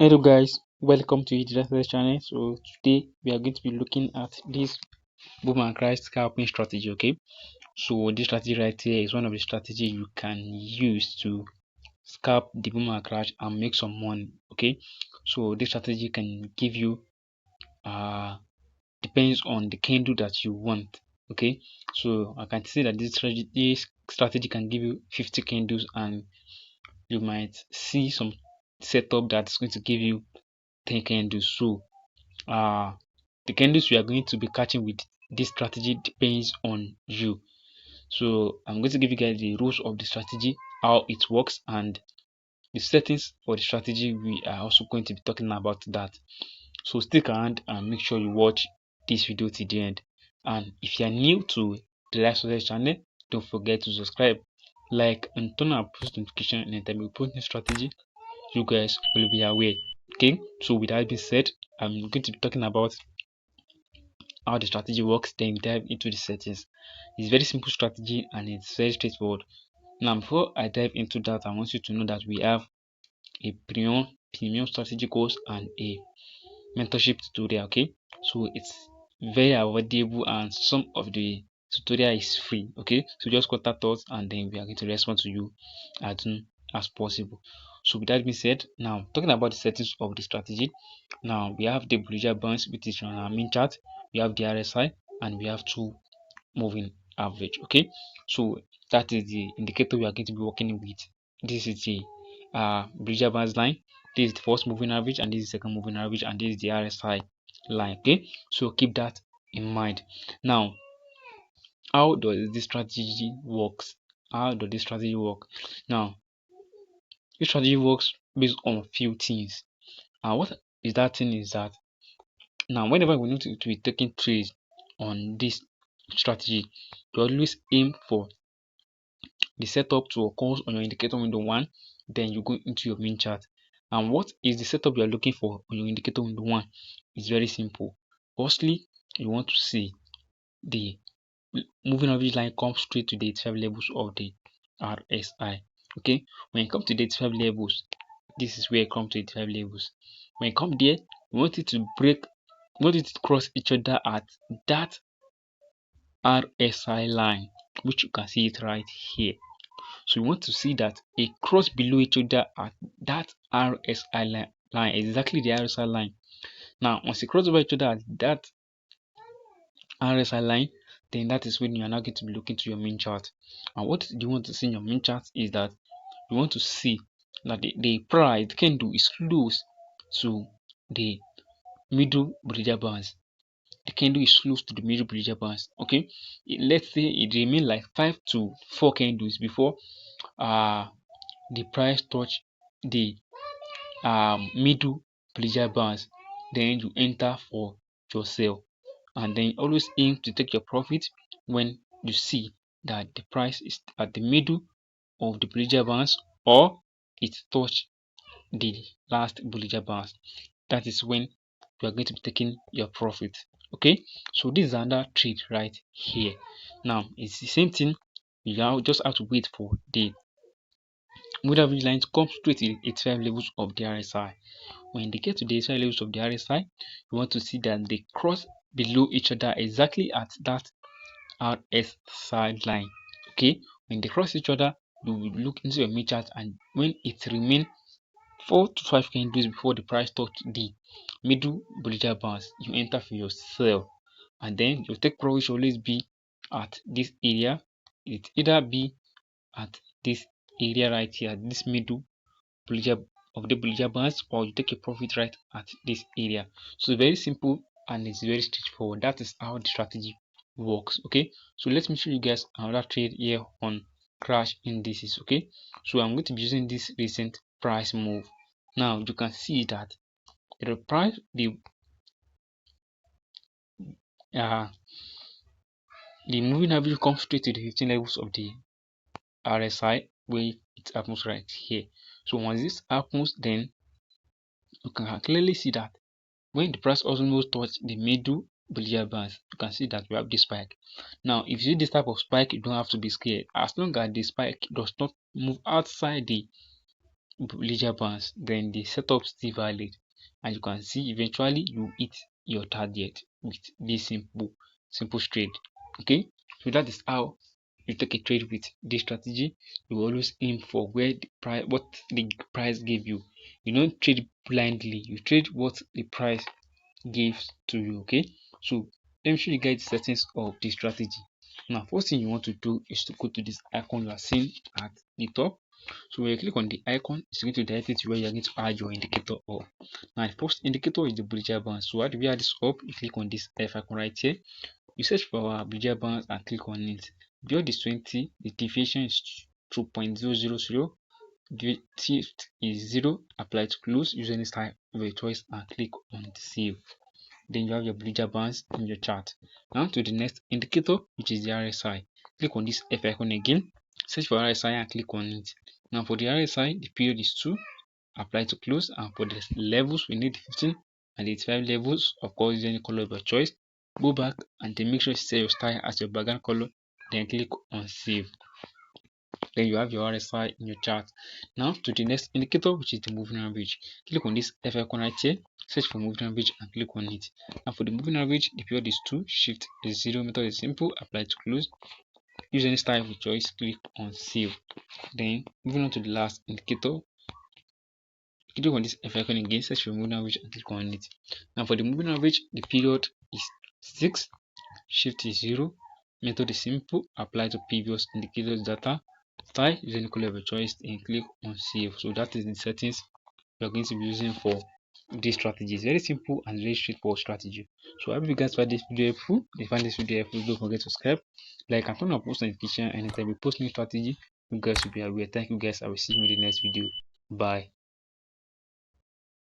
Hello guys, welcome to the channel. So today we are going to be looking at this boom and crash scalping strategy. Okay, so this strategy right here is one of the strategies you can use to scalp the boom and crash and make some money. Okay, so this strategy can give you depends on the candle that you want. Okay, so I can say that this strategy can give you 50 candles, and you might see some setup that's going to give you 10 candles. So the candles we are going to be catching with this strategy depends on you. So I'm going to give you guys the rules of the strategy, how it works, and the settings for the strategy. We are also going to be talking about that. So stick around and make sure you watch this video till the end. And if you are new to the Life Success channel, don't forget to subscribe, like, and turn on post notification anytime we post new strategy. You guys will be aware. Okay, so with that being said, I'm going to be talking about how the strategy works, then dive into the settings. It's very simple strategy and it's very straightforward. Now, before I dive into that, I want you to know that we have a premium strategy course and a mentorship tutorial. Okay, so it's very affordable and some of the tutorial is free. Okay, so just contact us and then we are going to respond to you as soon as possible. So with that being said, now talking about the settings of the strategy, now we have the Bollinger Bands, which is on our main chart. We have the RSI and we have two moving average. Okay, so that is the indicator we are going to be working with. This is the Bollinger Bands line, this is the first moving average, and this is the second moving average, and this is the RSI line. Okay, so keep that in mind. Now, how does this strategy works? How does this strategy work? Now, this strategy works based on a few things. And what is that thing is that now whenever we need to be taking trades on this strategy, you always aim for the setup to occur on your indicator window 1, then you go into your main chart. And what is the setup you are looking for on your indicator window 1? It's very simple. Firstly, you want to see the moving average line come straight to the 85 levels of the RSI. Okay, when it comes to the 85 levels, this is where it comes to 85 levels. When it comes there, we want it to break, we want it to cross each other at that RSI line, which you can see it right here. So we want to see that a cross below each other at that RSI line, exactly the RSI line. Now, once you cross over each other at that RSI line, then that is when you are now going to be looking to your main chart. And what you want to see in your main chart is that you want to see that the price candle is close to the middle Bollinger Bands. The candle is close to the middle Bollinger Bands. Okay, let's say it remains like 5 to 4 candles before the price touch the middle Bollinger Bands, then you enter for your sell, and then always aim to take your profit when you see that the price is at the middle of the Bollinger Bands or it touched the last Bollinger Bands. That is when you are going to be taking your profit. Okay, so this is another trade right here. Now it's the same thing. You just have to wait for the moving average line to come straight to the 85 levels of the RSI. When they get to the 85 levels of the RSI, you want to see that they cross below each other exactly at that RSI line. Okay, when they cross each other, you will look into your main chart, and when it remains 4 to 5 candles before the price touch the middle Bollinger Bands, you enter for your sell, and then your take profit should always be at this area. It either be at this area right here, this middle Bollinger of the Bollinger Bands, or you take a profit right at this area. So very simple and it's very straightforward. That is how the strategy works. Okay, so let me show you guys another trade here on crash indices. Okay, so I'm going to be using this recent price move. Now you can see that the price, uh the moving average comes straight to the 15 levels of the RSI where it happens right here. So once this happens, then you can clearly see that when the price almost touch the middle Bollinger Bands, you can see that we have this spike. Now, if you see this type of spike, you don't have to be scared. As long as the spike does not move outside the ledger balance, then the setup still valid, and you can see eventually you hit your target with this simple trade. Okay, so that is how you take a trade with this strategy. You always aim for where the price, what the price gave you. You don't trade blindly, you trade what the price gives to you. Okay, so let me show you guys the settings of this strategy. Now, first thing you want to do is to go to this icon you are seeing at the top. So when you click on the icon, it's going to direct you to where you're going to add your indicator up. Now, the first indicator is the Bollinger Bands. So how do we add this up? You click on this F icon right here. You search for our Bollinger Bands and click on it. Beyond this 20, the deviation is 2.000. The shift is 0. Apply to close. Use any style of your choice and click on save. Then you have your Bollinger Bands in your chart. Now to the next indicator, which is the RSI. Click on this F icon again. Search for RSI and click on it. Now for the RSI, the period is 2. Apply to close, and for the levels we need 15 and 85 levels. Of course, use any color of your choice. Go back and then make sure you set your style as your background color. Then click on save. Then you have your RSI in your chart. Now to the next indicator, which is the moving average. Click on this F icon right here. Search for moving average and click on it. Now for the moving average, the period is 2, shift is 0, method is simple, apply to close. Use any style of your choice, click on save. Then moving on to the last indicator, click on this F icon again, search for moving average and click on it. Now for the moving average, the period is 6, shift is 0, method is simple, apply to previous indicators data, style use any color of your choice and click on save. So that is the settings we are going to be using for this strategy. It's very simple and very straightforward strategy. So I hope you guys find this video helpful. If you find this video helpful, don't forget to subscribe, like, and turn on post notification anytime we post new strategy. You guys will be aware. Thank you guys. I will see you in the next video. Bye.